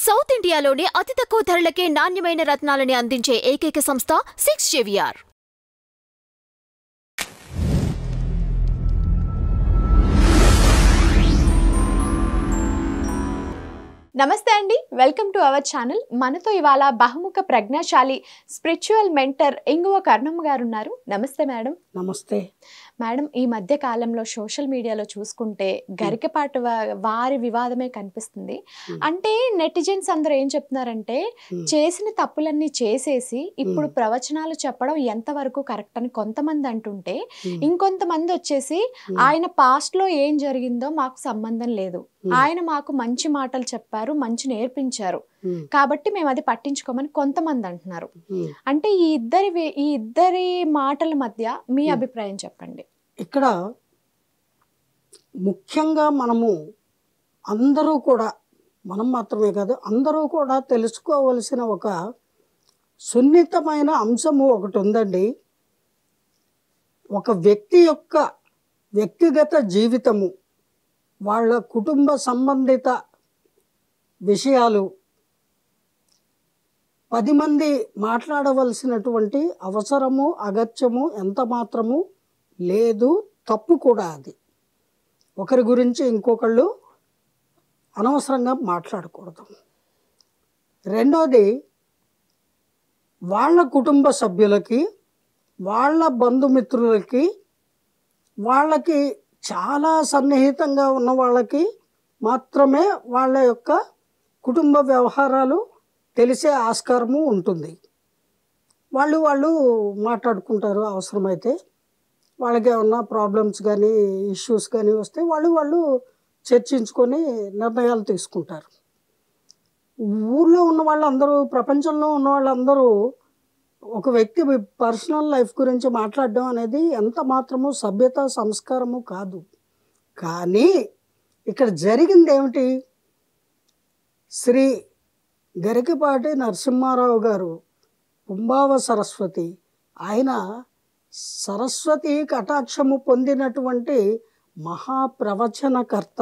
South ఇండియాలోనే అతి తక్కువ ధరలకే నాణ్యమైన రత్నాలని అందించే ఏకైక సంస్థ 6 JVR. నమస్తే అండి, వెల్కమ్ టు అవర్ ఛానల్. మనతో ఇవాళ బహుముఖ ప్రజ్ఞాశాలి స్పిరిచువల్ మెంటర్ ఇంగువ కర్ణమ్మ గారు ఉన్నారు. నమస్తే మేడం. నమస్తే మేడం, ఈ మధ్య కాలంలో సోషల్ మీడియాలో చూసుకుంటే గరికపాటి వారి వివాదమే కనిపిస్తుంది. అంటే నెటిజన్స్ అందరూ ఏం చెప్తున్నారంటే చేసిన తప్పులన్నీ చేసేసి ఇప్పుడు ప్రవచనాలు చెప్పడం ఎంతవరకు కరెక్ట్ అని కొంతమంది అంటుంటే, ఇంకొంతమంది వచ్చేసి ఆయన పాస్ట్ లో ఏం జరిగిందో మాకు సంబంధం లేదు, ఆయన మాకు మంచి మాటలు చెప్పారు, మంచి నేర్పించారు కాబట్టి మేము అది పట్టించుకోమని కొంతమంది అంటున్నారు. అంటే ఈ ఇద్దరి మాటల మధ్య మీ అభిప్రాయం చెప్పండి. ఇక్కడ ముఖ్యంగా మనము అందరూ కూడా, మనం మాత్రమే కాదు అందరూ కూడా తెలుసుకోవలసిన ఒక సున్నితమైన అంశము ఒకటి ఉందండి. ఒక వ్యక్తి యొక్క వ్యక్తిగత జీవితము, వాళ్ళ కుటుంబ సంబంధిత విషయాలు 10 మంది మాట్లాడవలసినటువంటి అవసరము అగత్యము ఎంత మాత్రము లేదు, తప్పు కూడా. అది ఒకరి గురించి ఇంకొకళ్ళు అనవసరంగా మాట్లాడకూడదు. రెండోది, వాళ్ళ కుటుంబ సభ్యులకి, వాళ్ళ బంధుమిత్రులకి, వాళ్ళకి చాలా సన్నిహితంగా ఉన్న వాళ్ళకి మాత్రమే వాళ్ళ యొక్క కుటుంబ వ్యవహారాలు తెలిసే ఆస్కారము ఉంటుంది. వాళ్ళు మాట్లాడుకుంటారు. అవసరమైతే వాళ్ళకి ఏమన్నా ప్రాబ్లమ్స్ కానీ ఇష్యూస్ కానీ వస్తే వాళ్ళు చర్చించుకొని నిర్ణయాలు తీసుకుంటారు. ఊళ్ళో ఉన్న వాళ్ళందరూ, ప్రపంచంలో ఉన్న వాళ్ళందరూ ఒక వ్యక్తి పర్సనల్ లైఫ్ గురించి మాట్లాడడం అనేది ఎంత మాత్రము సభ్యత సంస్కారము కాదు. కానీ ఇక్కడ జరిగింది ఏమిటి? శ్రీ గరికపాటి నరసింహారావు గారు, కుంభావ సరస్వతి, ఆయన సరస్వతి కటాక్షము పొందినటువంటి మహాప్రవచనకర్త.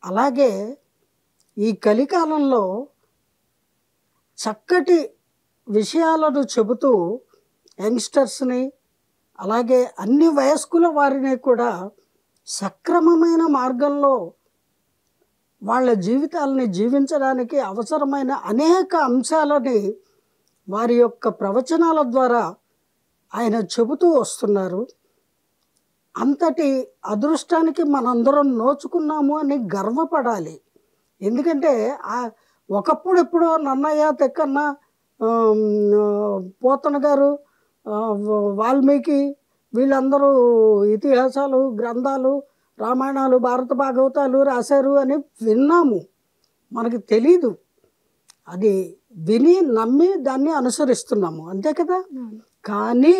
అలాగే ఈ కలికాలంలో చక్కటి విషయాలను చెబుతూ యంగ్స్టర్స్ని, అలాగే అన్ని వయస్కుల వారిని కూడా సక్రమమైన మార్గంలో వాళ్ళ జీవితాలని జీవించడానికి అవసరమైన అనేక అంశాలని వారి యొక్క ప్రవచనాల ద్వారా ఆయన చెబుతూ వస్తున్నారు. అంతటి అదృష్టానికి మనందరం నోచుకున్నాము అని గర్వపడాలి. ఎందుకంటే ఒకప్పుడు ఎప్పుడో నన్నయ్య, తెక్కన్న, పోతన గారు, వాల్మీకి, వీళ్ళందరూ ఇతిహాసాలు, గ్రంథాలు, రామాయణాలు, భారత భాగవతాలు రాశారు అని విన్నాము. మనకి తెలీదు. అది విని నమ్మి దాన్ని అనుసరిస్తున్నాము, అంతే కదా. కానీ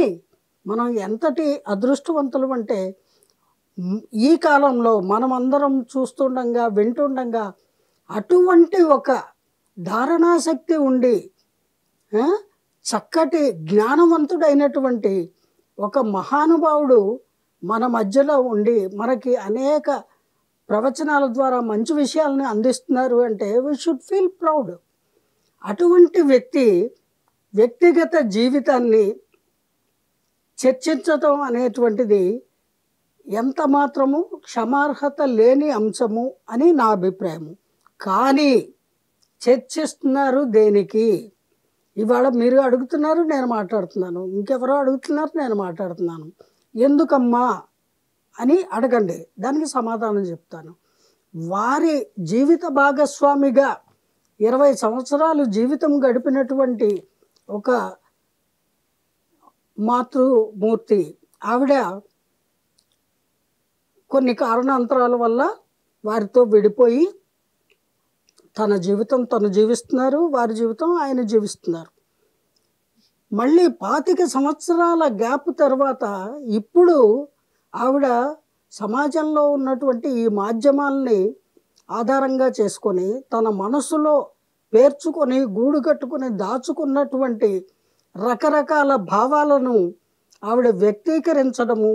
మనం ఎంతటి అదృష్టవంతులు అంటే, ఈ కాలంలో మనమందరం చూస్తుండగా, వింటుండగా అటువంటి ఒక ధారణాశక్తి ఉండి చక్కటి జ్ఞానవంతుడైనటువంటి ఒక మహానుభావుడు మన మధ్యలో ఉండి మనకి అనేక ప్రవచనాల ద్వారా మంచి విషయాలని అందిస్తున్నారు అంటే వీ షుడ్ ఫీల్ ప్రౌడ్. అటువంటి వ్యక్తి వ్యక్తిగత జీవితాన్ని చర్చించటం అనేటువంటిది ఎంత మాత్రము క్షమార్హత లేని అంశము అని నా అభిప్రాయము. కానీ చర్చిస్తున్నారు దేనికి? ఇవాళ మీరు అడుగుతున్నారు, నేను మాట్లాడుతున్నాను, ఇంకెవరో అడుగుతున్నారు, నేను మాట్లాడుతున్నాను. ఎందుకమ్మా అని అడగండి, దానికి సమాధానం చెప్తాను. వారి జీవిత భాగస్వామిగా 20 సంవత్సరాలు జీవితం గడిపినటువంటి ఒక మాతృమూర్తి ఆవిడ కొన్ని కారణాంతరాల వల్ల వారితో విడిపోయి తన జీవితం తను జీవిస్తున్నారు, వారి జీవితం ఆయన జీవిస్తున్నారు. మళ్ళీ 25 సంవత్సరాల గ్యాప్ తర్వాత ఇప్పుడు ఆవిడ సమాజంలో ఉన్నటువంటి ఈ మాధ్యమాల్ని ఆధారంగా చేసుకొని తన మనసులో పేర్చుకొని గూడు కట్టుకొని దాచుకున్నటువంటి రకరకాల భావాలను ఆవిడ వ్యక్తీకరించడము,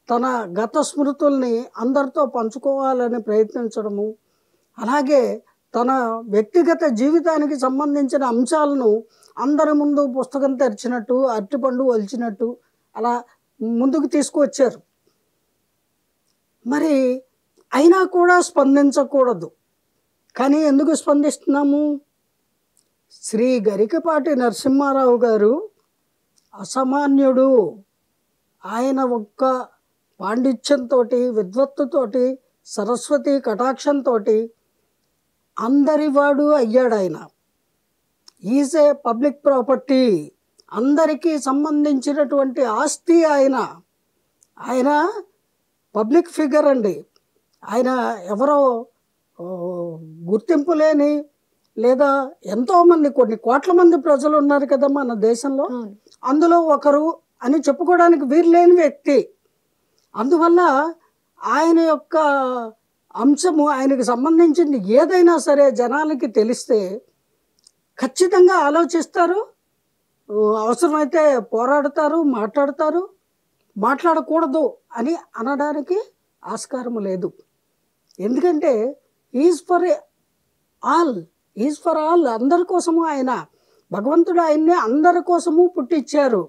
తన గత స్మృతుల్ని అందరితో పంచుకోవాలని ప్రయత్నించడము, అలాగే తన వ్యక్తిగత జీవితానికి సంబంధించిన అంశాలను అందరి ముందు పుస్తకం తెరిచినట్టు అరటిపండు ఒలిచినట్టు అలా ముందుకు తీసుకువచ్చారు. మరి అయినా కూడా స్పందించకూడదు. కానీ ఎందుకు స్పందిస్తున్నాము? శ్రీ గరికపాటి నరసింహారావు గారు అసామాన్యుడు. ఆయన ఒక్క పాండిత్యంతో, విద్వత్తుతోటి, సరస్వతి కటాక్షంతో అందరివాడు అయ్యాడు. ఆయన ఈజ్ ఏ పబ్లిక్ ప్రాపర్టీ, అందరికీ సంబంధించినటువంటి ఆస్తి. ఆయన పబ్లిక్ ఫిగర్ అండి. ఆయన ఎవరో గుర్తింపు లేని లేదా ఎంతోమంది, కొన్ని కోట్ల మంది ప్రజలు ఉన్నారు కదా మన దేశంలో, అందులో ఒకరు అని చెప్పుకోవడానికి వీలు లేని వ్యక్తి. అందువల్ల ఆయన యొక్క అంశము, ఆయనకు సంబంధించింది ఏదైనా సరే జనాలకి తెలిస్తే ఖచ్చితంగా ఆలోచిస్తారు, అవసరమైతే పోరాడతారు, మాట్లాడకూడదు అని అనడానికి ఆస్కారం లేదు. ఎందుకంటే ఈజ్ ఫర్ ఆల్, అందరి కోసము ఆయన, భగవంతుడు ఆయన్ని అందరి కోసము పుట్టించారు.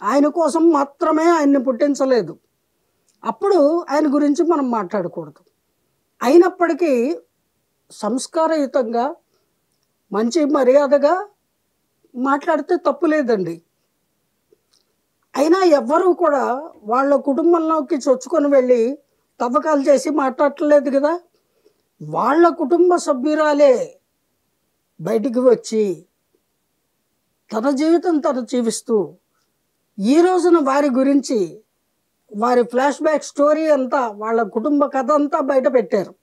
ఆయన కోసం మాత్రమే ఆయన్ని పుట్టించలేదు. అప్పుడు ఆయన గురించి మనం మాట్లాడకూడదు. అయినప్పటికీ సంస్కారయుతంగా, మంచి మర్యాదగా మాట్లాడితే తప్పు లేదండి. అయినా ఎవ్వరూ కూడా వాళ్ళ కుటుంబంలోకి చొచ్చుకొని వెళ్ళి తవ్వకాలు చేసి మాట్లాడలేదు కదా. వాళ్ళ కుటుంబ సభ్యురాలే బయటికి వచ్చి తన జీవితం తను జీవిస్తూ ఈ రోజున వారి గురించి, వారి ఫ్లాష్ బ్యాక్ స్టోరీ అంతా, వాళ్ళ కుటుంబ కథ అంతా బయట పెట్టారు.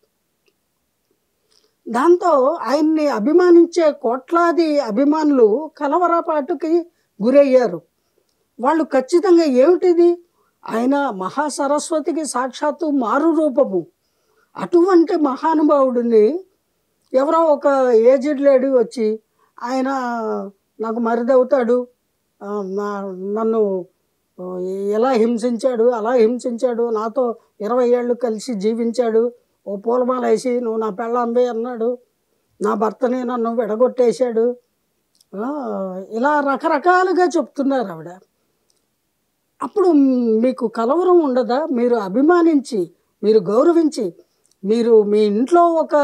దాంతో ఆయన్ని అభిమానించే కోట్లాది అభిమానులు కలవరపాటుకి గురయ్యారు. వాళ్ళు ఖచ్చితంగా ఏమిటిది, ఆయన మహాసరస్వతికి సాక్షాత్తు మారు రూపము. అటువంటి మహానుభావుడిని ఎవరో ఒక ఏజ్డ్ లేడీ వచ్చి, ఆయన నాకు మరిదవుతాడు, నన్ను ఎలా హింసించాడు, అలా హింసించాడు, నాతో 20 ఏళ్ళు కలిసి జీవించాడు, ఓ పూలమాల వేసి నువ్వు నా పెళ్ళాంబే అన్నాడు, నా భర్తని నన్ను విడగొట్టేశాడు, ఇలా రకరకాలుగా చెప్తున్నారు ఆవిడ. అప్పుడు మీకు కలవరం ఉండదా? మీరు అభిమానించి, మీరు గౌరవించి, మీరు మీ ఇంట్లో ఒక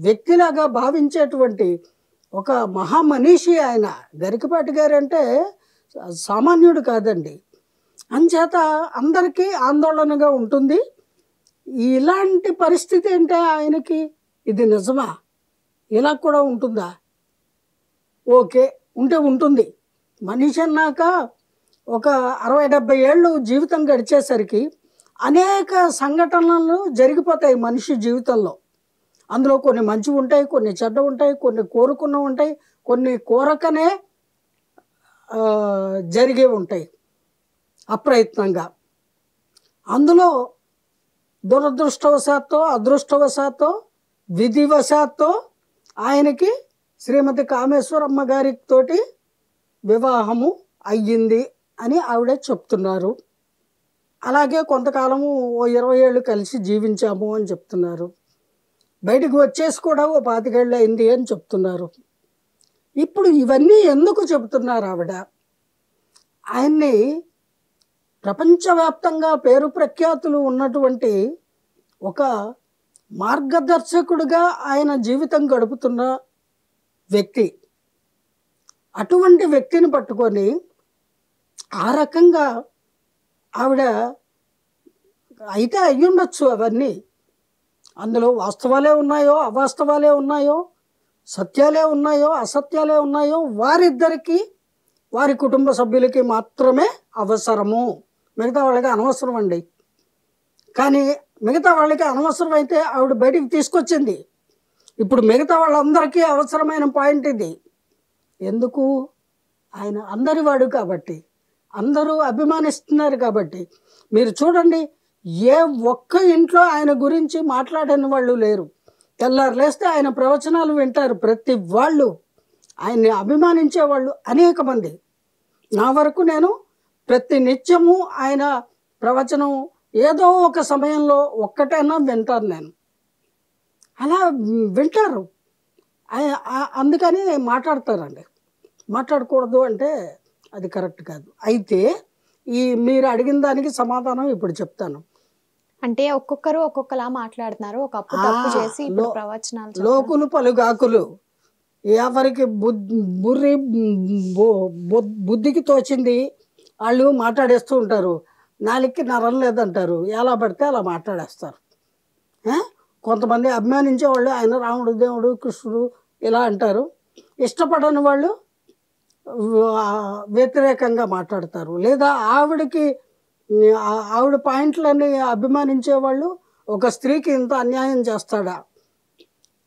వ్యక్తిలాగా భావించేటువంటి ఒక మహామనీషి ఆయన. గరికపాటి గారు అంటే సామాన్యుడు కాదండి. అంచేత అందరికీ ఆందోళనగా ఉంటుంది. ఇలాంటి పరిస్థితి అంటే ఆయనకి ఇది నిజమా? ఇలా కూడా ఉంటుందా? ఓకే, ఉంటే ఉంటుంది. మనిషి అన్నాక ఒక 60-70 ఏళ్ళు జీవితం గడిచేసరికి అనేక సంఘటనలు జరిగిపోతాయి మనిషి జీవితంలో. అందులో కొన్ని మంచి ఉంటాయి, కొన్ని చెడ్డ ఉంటాయి, కొన్ని కోరుకున్న ఉంటాయి, కొన్ని కోరకనే జరిగే ఉంటాయి అప్రయత్నంగా. అందులో దురదృష్టవశాత్తు, అదృష్టవశాత్తు, విధివశాత్తు ఆయనకి శ్రీమతి కామేశ్వరమ్మ గారితోటి వివాహము అయ్యింది అని ఆవిడ చెప్తున్నారు. అలాగే కొంతకాలము ఓ 20 ఏళ్ళు కలిసి జీవించాము అని చెప్తున్నారు. బయటకు వచ్చేసి కూడా ఓ 25 ఏళ్ళు అయింది అని చెప్తున్నారు. ఇప్పుడు ఇవన్నీ ఎందుకు చెబుతున్నారు ఆవిడ? ఆయన్ని ప్రపంచవ్యాప్తంగా పేరు ప్రఖ్యాతులు ఉన్నటువంటి ఒక మార్గదర్శకుడిగా ఆయన జీవితం గడుపుతున్న వ్యక్తి. అటువంటి వ్యక్తిని పట్టుకొని ఆ రకంగా ఆవిడ అయితే అయ్యుండొచ్చు. అవన్నీ అందులో వాస్తవాలే ఉన్నాయో, అవాస్తవాలే ఉన్నాయో, సత్యాలే ఉన్నాయో, అసత్యాలే ఉన్నాయో, వారిద్దరికీ, వారి కుటుంబ సభ్యులకి మాత్రమే అవసరము. మిగతా వాళ్ళకి అనవసరం అండి. కానీ మిగతా వాళ్ళకి అనవసరం అయితే ఆవిడ బయటికి తీసుకొచ్చింది. ఇప్పుడు మిగతా వాళ్ళందరికీ అవసరమైన పాయింట్ ఇది. ఎందుకు? ఆయన అందరివాడు కాబట్టి, అందరూ అభిమానిస్తున్నారు కాబట్టి. మీరు చూడండి, ఏ ఒక్క ఇంట్లో ఆయన గురించి మాట్లాడని వాళ్ళు లేరు. తెల్లారు లేస్తే ఆయన ప్రవచనాలు వింటారు ప్రతి వాళ్ళు. ఆయన్ని అభిమానించే వాళ్ళు అనేక మంది. నా వరకు నేను ప్రతి నిత్యము ఆయన ప్రవచనం ఏదో ఒక సమయంలో ఒక్కటైనా వింటాను నేను. అలా వింటారు. అందుకని మాట్లాడతారండి. మాట్లాడకూడదు అంటే అది కరెక్ట్ కాదు. అయితే మీరు అడిగిన దానికి సమాధానం ఇప్పుడు చెప్తాను. అంటే ఒక్కొక్కరు ఒక్కొక్కలా మాట్లాడుతున్నారు. ఒకప్పుడు తప్పు చేసి ఇప్పుడు ప్రవచనాలు లోకులు పలుగాకులు, ఎవరికి బుద్ధికి తోచింది వాళ్ళు మాట్లాడేస్తూ ఉంటారు. నాలుగుకి నరం లేదంటారు. ఎలా పడితే అలా మాట్లాడేస్తారు. కొంతమంది అభిమానించే వాళ్ళు ఆయన రాముడు, దేవుడు, కృష్ణుడు ఇలా అంటారు. ఇష్టపడని వాళ్ళు వ్యతిరేకంగా మాట్లాడతారు. లేదా ఆవిడ పాయింట్లని అభిమానించే వాళ్ళు, ఒక స్త్రీకి ఇంత అన్యాయం చేస్తాడా,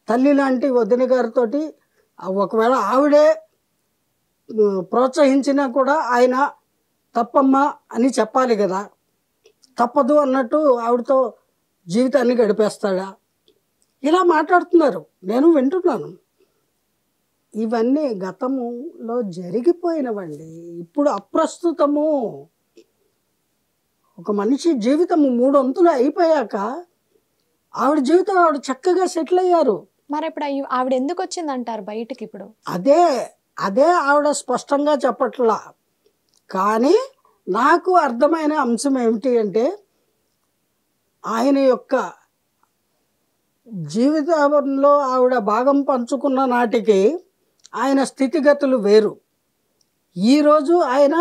తల్లి లాంటి వదిన గారితో ఒకవేళ ఆవిడే ప్రోత్సహించినా కూడా ఆయన తప్పమ్మా అని చెప్పాలి కదా, తప్పదు అన్నట్టు ఆవిడతో జీవితాన్ని గడిపేస్తాడా, ఇలా మాట్లాడుతున్నారు. నేను వింటున్నాను. ఇవన్నీ గతంలో జరిగిపోయినవండి. ఇప్పుడు అప్రస్తుతము. ఒక మనిషి జీవితము 3 వంతులు అయిపోయాక ఆవిడ జీవితం ఆవిడ చక్కగా సెటిల్ అయ్యారు. మరి ఇప్పుడు ఆవిడ ఎందుకు వచ్చిందంటారు బయటికి? ఇప్పుడు అదే ఆవిడ స్పష్టంగా చెప్పట్లా. కానీ నాకు అర్థమైన అంశం ఏమిటి అంటే, ఆయన యొక్క జీవితంలో ఆవిడ భాగం పంచుకున్న నాటికి ఆయన స్థితిగతులు వేరు. ఈరోజు ఆయన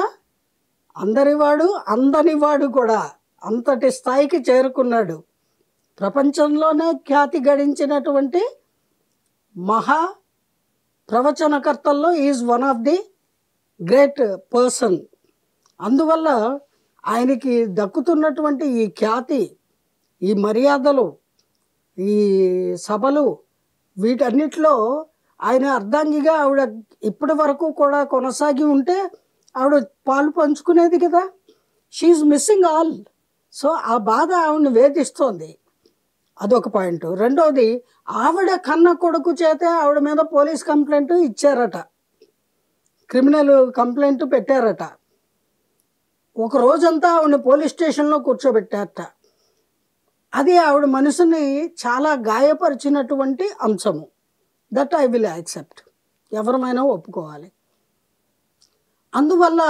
అందరివాడు, అందనివాడు కూడా, అంతటి స్థాయికి చేరుకున్నాడు. ప్రపంచంలోనే ఖ్యాతి గడించినటువంటి మహా ప్రవచనకర్తల్లో is one of the great person. అందువల్ల ఆయనకి దక్కుతున్నటువంటి ఈ ఖ్యాతి, ఈ మర్యాదలు, ఈ సభలు, వీటన్నిటిలో ఆయన అర్ధాంగిగా ఆవిడ ఇప్పటి వరకు కూడా కొనసాగి ఉంటే ఆవిడ పాలు పంచుకునేది కదా. She missing all. సో ఆ బాధ ఆవిడని వేధిస్తోంది. అదొక పాయింట్. రెండోది, ఆవిడ కన్న కొడుకు చేతే ఆవిడ మీద పోలీస్ కంప్లైంట్ ఇచ్చారట, క్రిమినల్ కంప్లైంట్ పెట్టారట. ఒక రోజంతా ఆవిడని పోలీస్ స్టేషన్లో కూర్చోబెట్టారట. అది ఆవిడ మనసుని చాలా గాయపరిచినటువంటి అంశము. That I will accept. ఎవరమైనా ఒప్పుకోవాలి. అందువల్ల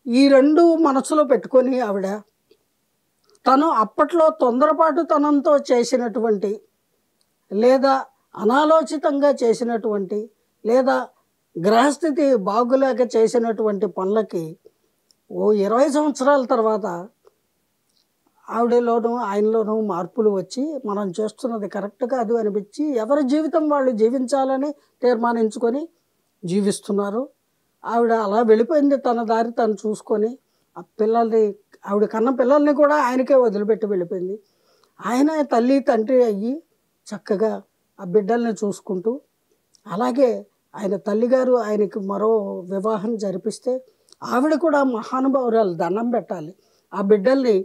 ఈ 2 మనసులో పెట్టుకొని ఆవిడ తను అప్పట్లో తొందరపాటుతనంతో చేసినటువంటి, లేదా అనాలోచితంగా చేసినటువంటి, లేదా గ్రహస్థితి బాగులేక చేసినటువంటి పనులకి 20 సంవత్సరాల తర్వాత ఆవిడలోనూ ఆయనలోనూ మార్పులు వచ్చి, మనం చేస్తున్నది కరెక్ట్ కాదు అనిపించి ఎవరి జీవితం వాళ్ళు జీవించాలని తీర్మానించుకొని జీవిస్తున్నారు. ఆవిడ అలా వెళ్ళిపోయింది. తన దారి తను చూసుకొని ఆ పిల్లల్ని, ఆవిడ కన్న పిల్లల్ని కూడా ఆయనకే వదిలిపెట్టి వెళ్ళిపోయింది. ఆయన తల్లి తండ్రి అయ్యి చక్కగా ఆ బిడ్డల్ని చూసుకుంటూ, అలాగే ఆయన తల్లిగారు ఆయనకి మరో వివాహం జరిపిస్తే ఆవిడ కూడా మహానుభావురాలు, దండం పెట్టాలి. ఆ బిడ్డల్ని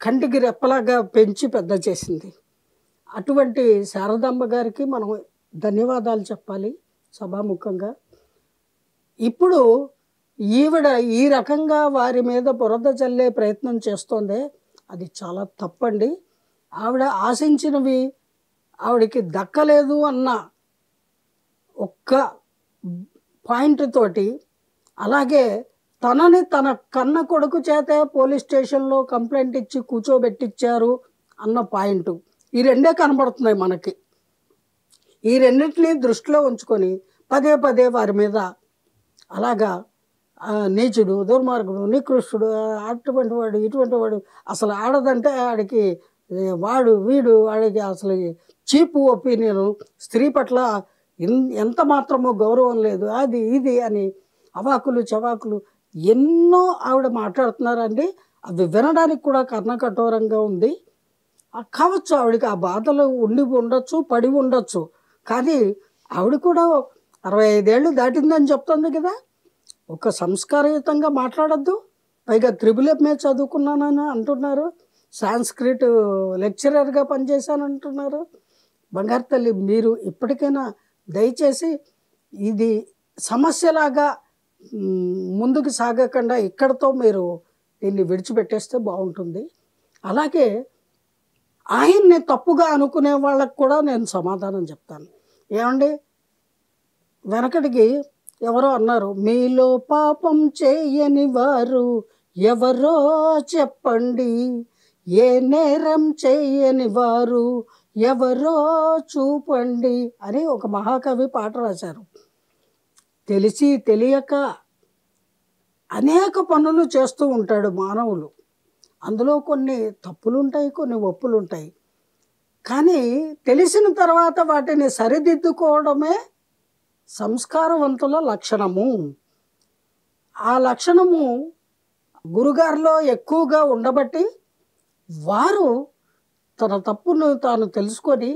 కంటికి రెప్పలాగా పెంచి పెద్ద చేసింది. అటువంటి శారదాంబ గారికి మనం ధన్యవాదాలు చెప్పాలి సభాముఖంగా. ఇప్పుడు ఈవిడ ఈ రకంగా వారి మీద బురద చల్లే ప్రయత్నం చేస్తోందే, అది చాలా తప్పండి. ఆవిడ ఆశించినవి ఆవిడకి దక్కలేదు అన్న ఒక్క పాయింట్ తోటి, అలాగే తనని తన కన్న కొడుకు చేతే పోలీస్ స్టేషన్లో కంప్లైంట్ ఇచ్చి కూర్చోబెట్టించారు అన్న పాయింట్, ఈ 2 కనబడుతున్నాయి మనకి. ఈ 2 దృష్టిలో ఉంచుకొని పదే పదే వారి మీద అలాగా నీచుడు, దుర్మార్గుడు, నికృష్టుడు, అటువంటి వాడు, ఇటువంటి వాడు, అసలు ఆడదంటే ఆడికి వాడు వీడు, వాడికి అసలు చీపు ఒపీనియను, స్త్రీ పట్ల ఎంత మాత్రమో గౌరవం లేదు, అది ఇది అని అవాకులు చవాకులు ఎన్నో ఆవిడ మాట్లాడుతున్నారండి. అవి వినడానికి కూడా కర్ణకఠోరంగా ఉంది. కావచ్చు ఆవిడకి ఆ బాధలు ఉండి ఉండొచ్చు, పడి ఉండొచ్చు. కానీ ఆవిడ కూడా 65 ఏళ్ళు దాటిందని చెప్తుంది కదా. ఒక సంస్కారయుతంగా మాట్లాడద్దు. పైగా త్రిబుల్ చదువుకున్నానని అంటున్నారు, సాంస్క్రిట్ లెక్చరర్గా పనిచేశానంటున్నారు. బంగారు తల్లి, మీరు ఇప్పటికైనా దయచేసి ఇది సమస్యలాగా ముందుకు సాగకుండా ఇక్కడతో మీరు దీన్ని విడిచిపెట్టేస్తే బాగుంటుంది. అలాగే ఆయన్ని తప్పుగా అనుకునే వాళ్ళకు కూడా నేను సమాధానం చెప్తాను. ఏమండి, వెనకటికి ఎవరో అన్నారు, మీలో పాపం చేయని వారు ఎవరో చెప్పండి, ఏ నేరం చేయని వారు ఎవరో చూపండి అని ఒక మహాకవి పాట రాశారు. తెలిసి తెలియక అనేక పనులు చేస్తూ ఉంటాడు మానవులు. అందులో కొన్ని తప్పులుంటాయి, కొన్ని ఒప్పులుంటాయి. కానీ తెలిసిన తర్వాత వాటిని సరిదిద్దుకోవడమే సంస్కారవంతుల లక్షణము. ఆ లక్షణము గురుగారిలో ఎక్కువగా ఉండబట్టి వారు తన తప్పును తాను తెలుసుకొని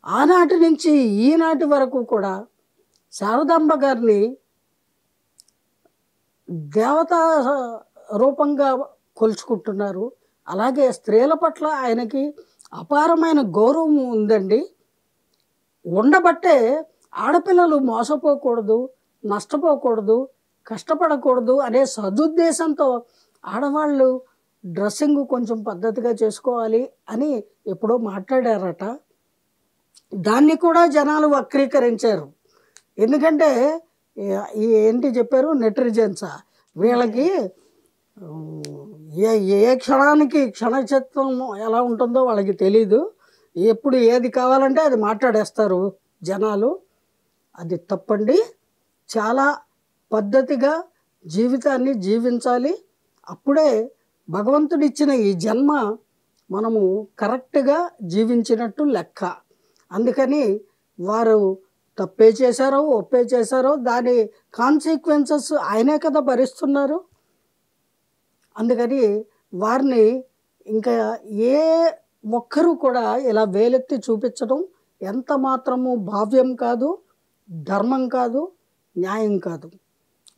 ఆనాటి నుంచి ఈనాటి వరకు కూడా శారదాంబ గారిని దేవతా రూపంగా కొలుచుకుంటున్నారు. అలాగే స్త్రీల పట్ల ఆయనకి అపారమైన గౌరవం ఉందండి. ఉండబట్టే ఆడపిల్లలు మోసపోకూడదు, నష్టపోకూడదు, కష్టపడకూడదు అనే సదుద్దేశంతో ఆడవాళ్ళు డ్రెస్సింగ్ కొంచెం పద్ధతిగా చేసుకోవాలి అని ఎప్పుడో మాట్లాడారట. దాన్ని కూడా జనాలు వక్రీకరించారు. ఎందుకంటే ఏంటి చెప్పారు, నెట్రిజన్సా వీళ్ళకి ఏ క్షణానికి క్షణచిత్తం ఎలా ఉంటుందో వాళ్ళకి తెలీదు. ఎప్పుడు ఏది కావాలంటే అది మాట్లాడేస్తారు జనాలు. అది తప్పండి. చాలా పద్ధతిగా జీవితాన్ని జీవించాలి. అప్పుడే భగవంతుడిచ్చిన ఈ జన్మ మనము కరెక్ట్గా జీవించినట్టు లెక్క. అందుకని వారు తప్పే చేశారో ఒప్పే చేశారో దాని కాన్సిక్వెన్సెస్ ఆయనే కదా భరిస్తున్నారు. అందుకని వారిని ఇంకా ఏ ఒక్కరూ కూడా ఇలా వేలెత్తి చూపించడం ఎంత మాత్రము భావ్యం కాదు, ధర్మం కాదు, న్యాయం కాదు.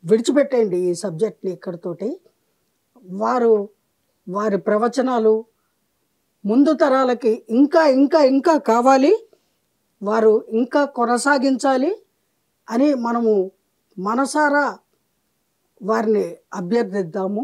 విడిచిపెట్టండి ఈ సబ్జెక్ట్ని ఇక్కడితోటి. వారి ప్రవచనాలు ముందు తరాలకి ఇంకా ఇంకా ఇంకా కావాలి, వారు ఇంకా కొనసాగించాలి అని మనము మనసారా వారిని అభ్యర్థిద్దాము.